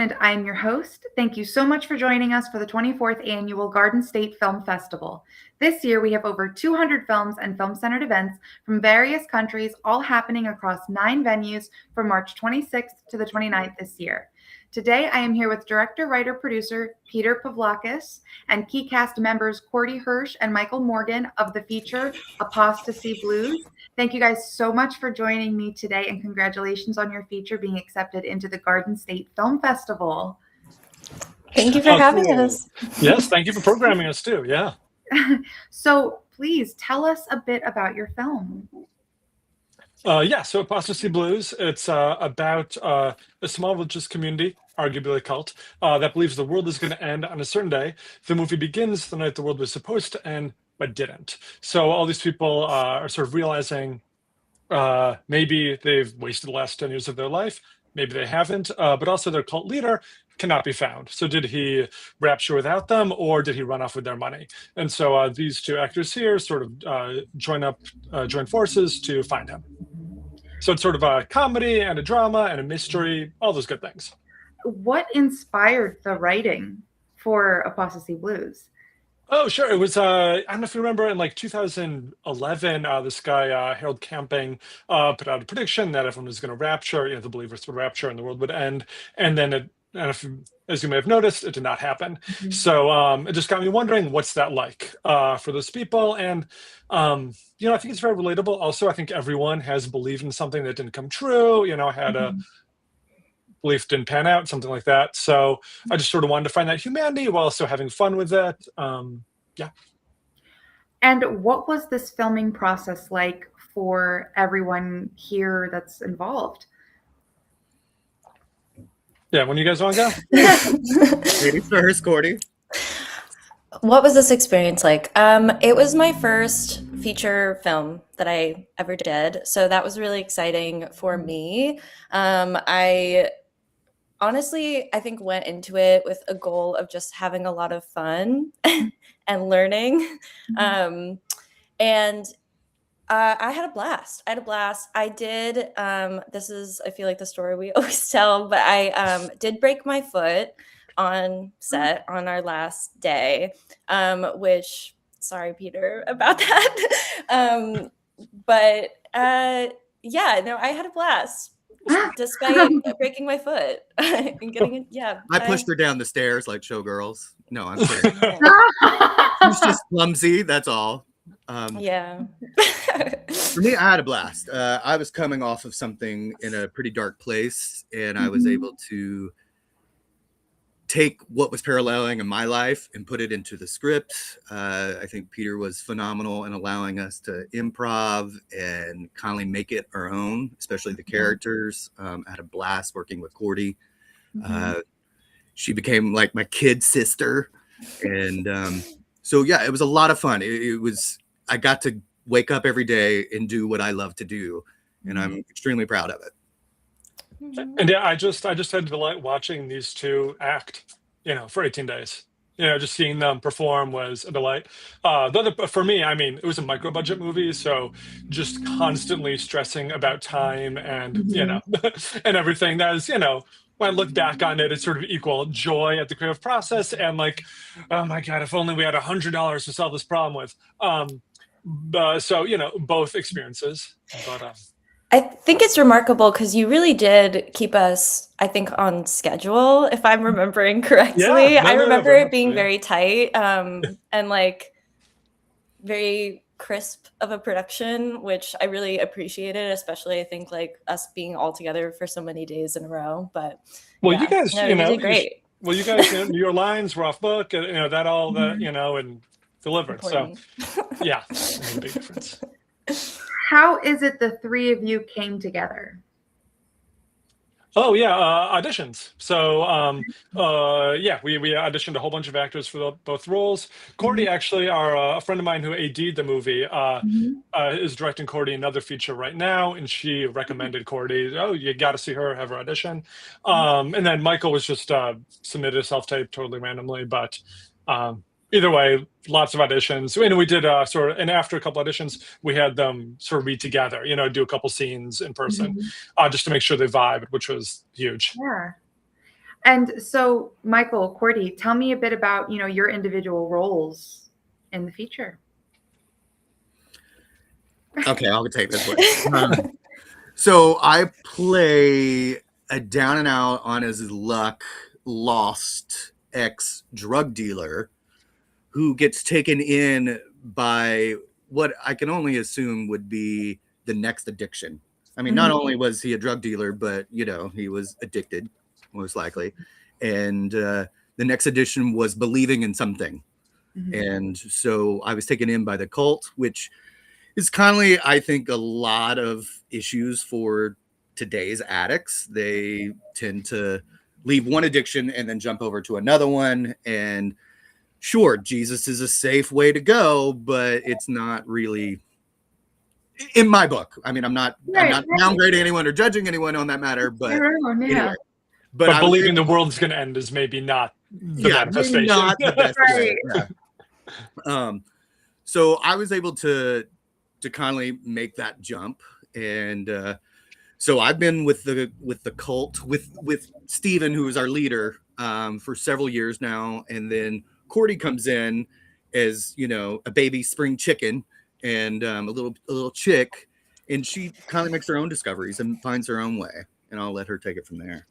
and I'm your host. Thank you so much for joining us for the 24th Annual Garden State Film Festival. This year, we have over 200 films and film-centered events from various countries, all happening across 9 venues from March 26th to the 29th this year. Today, I am here with director, writer, producer Peter Pavlakis and key cast members Cordy Hirsch and Michael Morgan of the feature Apostasy Blues. Thank you guys so much for joining me today, and congratulations on your feature being accepted into the Garden State Film Festival. Thank you for having us. Yes, thank you for programming us too. Yeah. So please tell us a bit about your film. So Apostasy Blues, it's about a small religious community, arguably a cult, that believes the world is going to end on a certain day. The movie begins the night the world was supposed to end, but didn't. So all these people are sort of realizing maybe they've wasted the last 10 years of their life, maybe they haven't, but also their cult leader cannot be found. So did he rapture without them, or did he run off with their money? And so these two actors here sort of join forces to find him. So it's sort of a comedy and a drama and a mystery, all those good things. What inspired the writing for Apostasy Blues? Oh, sure. It was, I don't know if you remember, in like 2011, this guy, Harold Camping, put out a prediction that everyone was going to rapture, the believers would rapture and the world would end. And then as you may have noticed, it did not happen. Mm-hmm. So it just got me wondering, what's that like for those people? And, I think it's very relatable. Also, I think everyone has believed in something that didn't come true, had a belief didn't pan out, something like that. So I just sort of wanted to find that humanity while also having fun with it. Yeah. And what was this filming process like for everyone here that's involved? Yeah, when you guys want to go? Ladies first, Cordy. What was this experience like? It was my first feature film that I ever did, so that was really exciting for me. I honestly, I think went into it with a goal of just having a lot of fun and learning. And I had a blast. I did, I feel like the story we always tell, but I did break my foot on set on our last day, which, sorry, Peter, about that. But I had a blast. Despite breaking my foot and getting it, I pushed her down the stairs like showgirls. No, I'm kidding. She's just clumsy. That's all. Yeah. For me, I had a blast. I was coming off of something in a pretty dark place, and I was able to take what was paralleling in my life and put it into the script. I think Peter was phenomenal in allowing us to improv and kind of make it our own, especially the characters. I had a blast working with Cordy. She became like my kid sister. And it was a lot of fun. I got to wake up every day and do what I love to do. And I'm extremely proud of it. And yeah, I just had delight watching these two act, for 18 days. Just seeing them perform was a delight. For me, I mean, it was a micro budget movie, so just constantly stressing about time and and everything. That is, when I look back on it, it's sort of equal joy at the creative process and like, oh my God, if only we had $100 to solve this problem with. Both experiences, but. I think it's remarkable because you really did keep us, I think, on schedule, if I'm remembering correctly. Yeah, I remember it being very tight and like very crisp of a production, which I really appreciated, especially I think like us being all together for so many days in a row. But you guys, you did great. Your lines were off book, that all that, and delivered. Important. So yeah, it made a big difference. How is it the three of you came together? Oh yeah, auditions. So we auditioned a whole bunch of actors for both roles. Cordy actually, a friend of mine who AD'd the movie, is directing Cordy another feature right now, and she recommended Cordy. Oh, you got to see her, have her audition. And then Michael was just submitted a self-tape totally randomly, but either way, lots of auditions. And we did and after a couple auditions, we had them sort of read together, do a couple scenes in person, just to make sure they vibed, which was huge. Yeah. And so, Michael, Cordy, tell me a bit about, your individual roles in the feature. Okay, I'll take this one. So I play a down and out on his luck, lost ex drug dealer who gets taken in by what I can only assume would be the next addiction. I mean, not only was he a drug dealer, but he was addicted, most likely, and the next addiction was believing in something. And so I was taken in by the cult, which is kindly, I think, a lot of issues for today's addicts. They tend to leave one addiction and then jump over to another one. And sure, Jesus is a safe way to go, but it's not really in my book. I mean, I'm not downgrading anyone or judging anyone on that matter, but anyway. But believing the world's going to end is maybe not the manifestation. Not the best Right. way. Yeah. So I was able to kindly make that jump, and so I've been with the cult with Steven, who is our leader, for several years now, and then Cordy comes in as a baby spring chicken and a little chick, and she kind of makes her own discoveries and finds her own way, and I'll let her take it from there.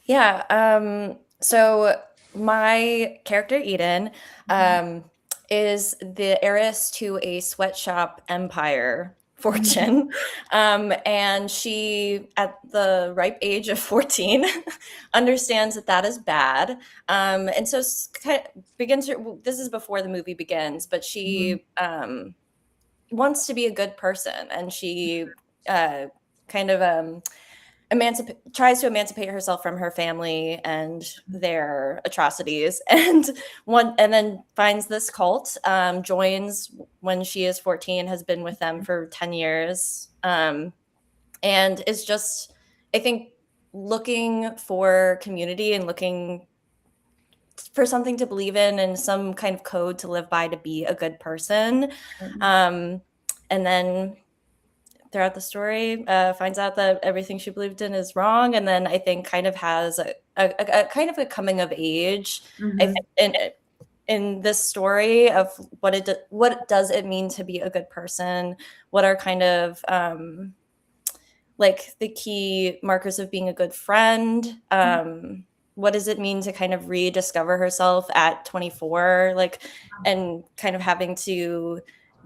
Yeah. So my character Eden is the heiress to a sweatshop empire fortune. And she, at the ripe age of 14, understands that is bad. And so this is before the movie begins, but she wants to be a good person, and she kind of tries to emancipate herself from her family and their atrocities, and then finds this cult, joins when she is 14, has been with them for 10 years, and is just, I think, looking for community and looking for something to believe in and some kind of code to live by to be a good person. And then throughout the story, finds out that everything she believed in is wrong, and then I think kind of has a kind of a coming of age. I think in this story of what does it mean to be a good person? What are kind of like the key markers of being a good friend? What does it mean to kind of rediscover herself at 24, and kind of having to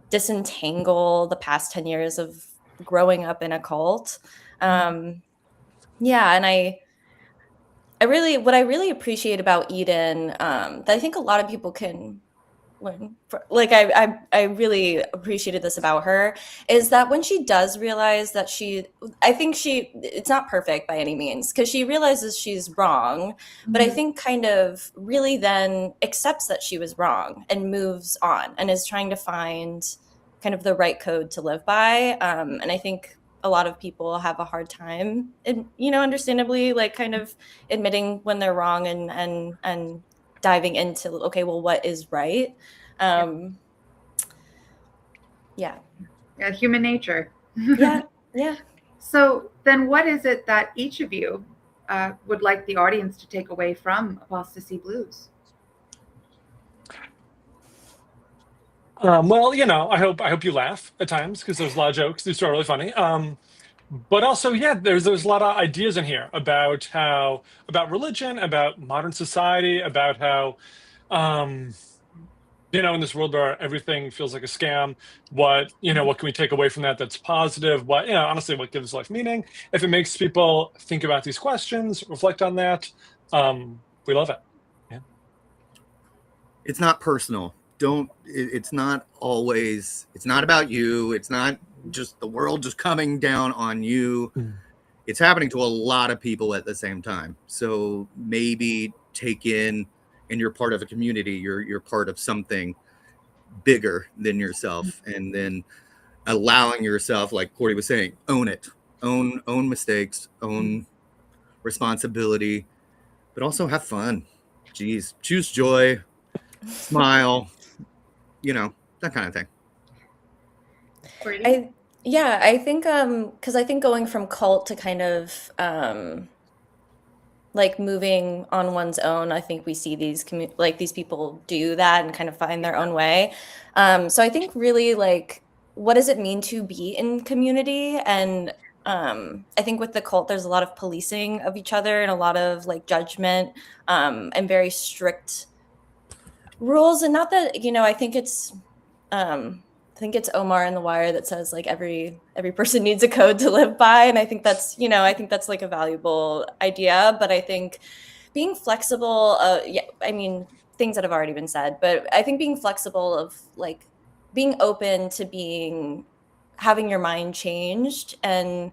disentangle the past 10 years of growing up in a cult. And what I really appreciate about Eden, that I think a lot of people can learn, I really appreciated this about her, is that when she does realize that it's not perfect by any means, because she realizes she's wrong, but I think kind of really then accepts that she was wrong and moves on and is trying to find kind of the right code to live by. And I think a lot of people have a hard time, understandably, kind of admitting when they're wrong and diving into, okay, well, what is right? Yeah, human nature. Yeah. So then what is it that each of you would like the audience to take away from Apostasy Blues? Well, I hope you laugh at times, because there's a lot of jokes. These are really funny. But also, there's a lot of ideas in here about religion, about modern society, about how, in this world where everything feels like a scam, what can we take away from that that's positive? What, honestly, what gives life meaning? If it makes people think about these questions, reflect on that, we love it. Yeah. It's not personal. It's not about you. It's not just the world just coming down on you. It's happening to a lot of people at the same time. So maybe take in, and you're part of a community, you're part of something bigger than yourself, and then allowing yourself, like Cordy was saying, own mistakes, own responsibility, but also have fun. Choose joy, smile, that kind of thing. I think because I think going from cult to kind of like moving on one's own. I think we see these these people do that and kind of find their own way. So I think really like, what does it mean to be in community? And I think with the cult, there's a lot of policing of each other and a lot of like judgment and very strict rules. And not that, you know, I think it's Omar in The Wire that says like every person needs a code to live by. And I think that's, you know, I think that's like a valuable idea. But I think being flexible, yeah, I mean, things that have already been said, but I think being flexible of like being open to having your mind changed and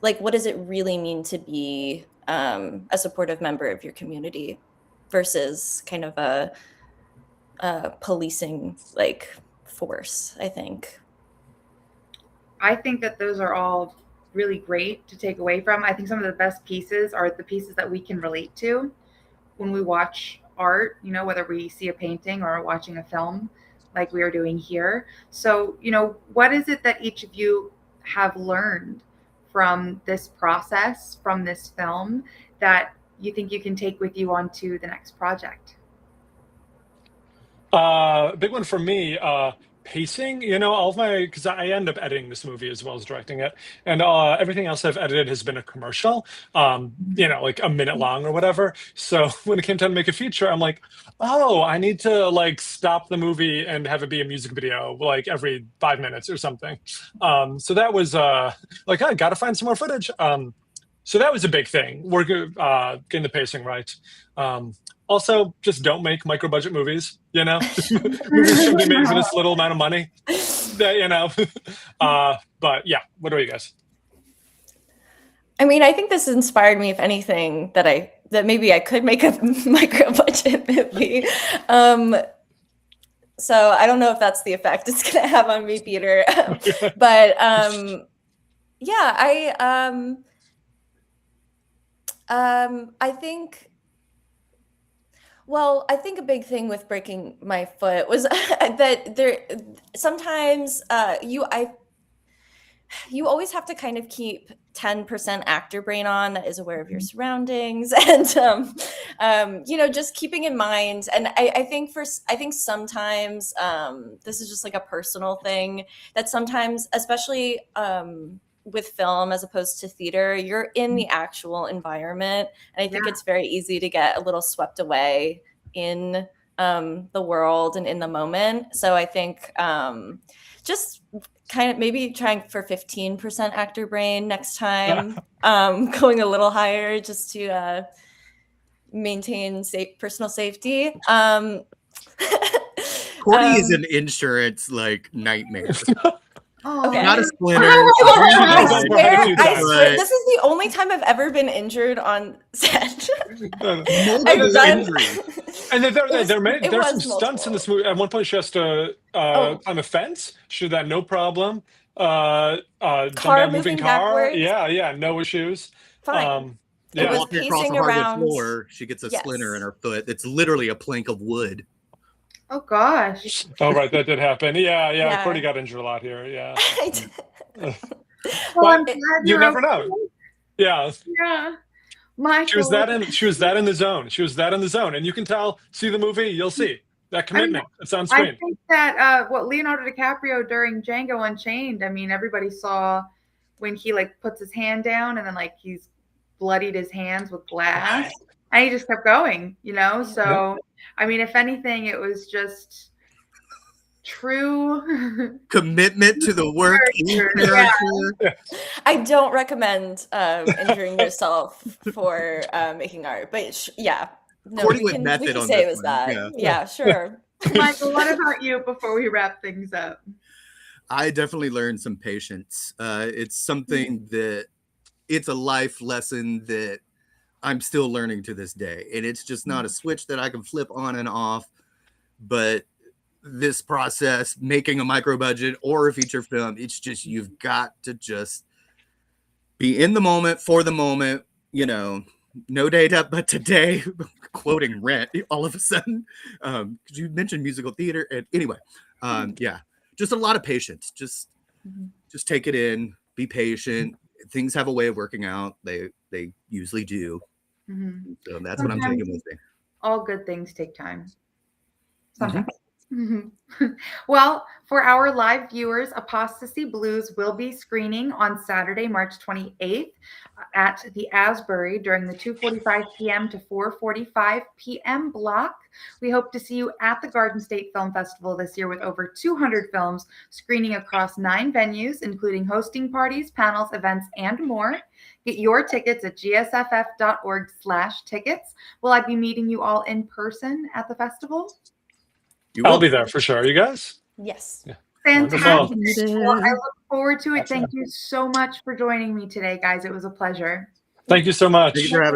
like, what does it really mean to be a supportive member of your community versus kind of a policing like force, I think. I think that those are all really great to take away from. I think some of the best pieces are the pieces that we can relate to when we watch art, you know, whether we see a painting or watching a film like we are doing here. So, you know, what is it that each of you have learned from this process, from this film, that you think you can take with you onto the next project? Big one for me, pacing. You know, all of my because I end up editing this movie as well as directing it, and everything else I've edited has been a commercial. You know, like a minute long or whatever. So when it came time to make a feature, I'm like, oh, I need to like stop the movie and have it be a music video like every 5 minutes or something. So that was like I got to find some more footage. So that was a big thing. We're getting the pacing right. Also, just don't make micro budget movies. You know, movies should be made for this little amount of money. You know, but yeah. What about you guys? I mean, I think this inspired me, if anything, that maybe I could make a micro budget movie. So I don't know if that's the effect it's going to have on me, Peter. But yeah, I think. Well, I think a big thing with breaking my foot was that there sometimes you always have to kind of keep 10% actor brain on that is aware of your surroundings and you know, just keeping in mind. And I think sometimes this is just like a personal thing that sometimes, especially with film as opposed to theater, you're in the actual environment, and I think it's very easy to get a little swept away in the world and in the moment. So I think just kind of maybe trying for 15% actor brain next time, going a little higher just to maintain personal safety. Cordy is an insurance like nightmare. Oh, Okay. Not a splinter. I swear, this is the only time I've ever been injured on set. And there's some stunts in this movie. At one point, she has to climb a fence. She did that no problem. Jump down a moving car. Backwards. Yeah, no issues. Fine. Yeah. It was Walking across a pacing hardwood around. floor, she gets a splinter in her foot. It's literally a plank of wood. Oh gosh. Oh right, that did happen. Yeah. Cordy got injured a lot here. Yeah. Well, you never know. Yeah. Yeah. Michael. She was that in the zone. She was that in the zone, and you can tell. See the movie, you'll see that commitment. It's on screen. I think that what Leonardo DiCaprio during Django Unchained. I mean, everybody saw when he like puts his hand down and then like he's bloodied his hands with glass, and he just kept going. You know, so I mean, if anything, it was just true commitment to the work. I don't recommend injuring yourself for making art, but no, Cordy we went can method on say this it was one. that. Yeah, sure. Michael, what about you before we wrap things up? I definitely learned some patience. It's something that it's a life lesson that I'm still learning to this day. And it's just not a switch that I can flip on and off. But this process, making a micro budget or a feature film, it's just, you've got to just be in the moment for the moment, you know, no data but today, quoting Rent all of a sudden. Because you mentioned musical theater. And anyway, just a lot of patience. Just take it in, be patient. Things have a way of working out. They they usually do. Mhm. So that's what I'm taking with me. All good things take time. Sometimes. Mm-hmm. Well, for our live viewers, Apostasy Blues will be screening on Saturday, March 28th at the Asbury during the 2:45 p.m. to 4:45 p.m. block. We hope to see you at the Garden State Film Festival this year with over 200 films screening across 9 venues, including hosting parties, panels, events, and more. Get your tickets at gsff.org/tickets. Will I be meeting you all in person at the festival? I'll be there for sure. Are you guys? Yes. Yeah. Fantastic. Wonderful. Well, I look forward to it. Excellent. Thank you so much for joining me today, guys. It was a pleasure. Thank you so much. Thank you for having me.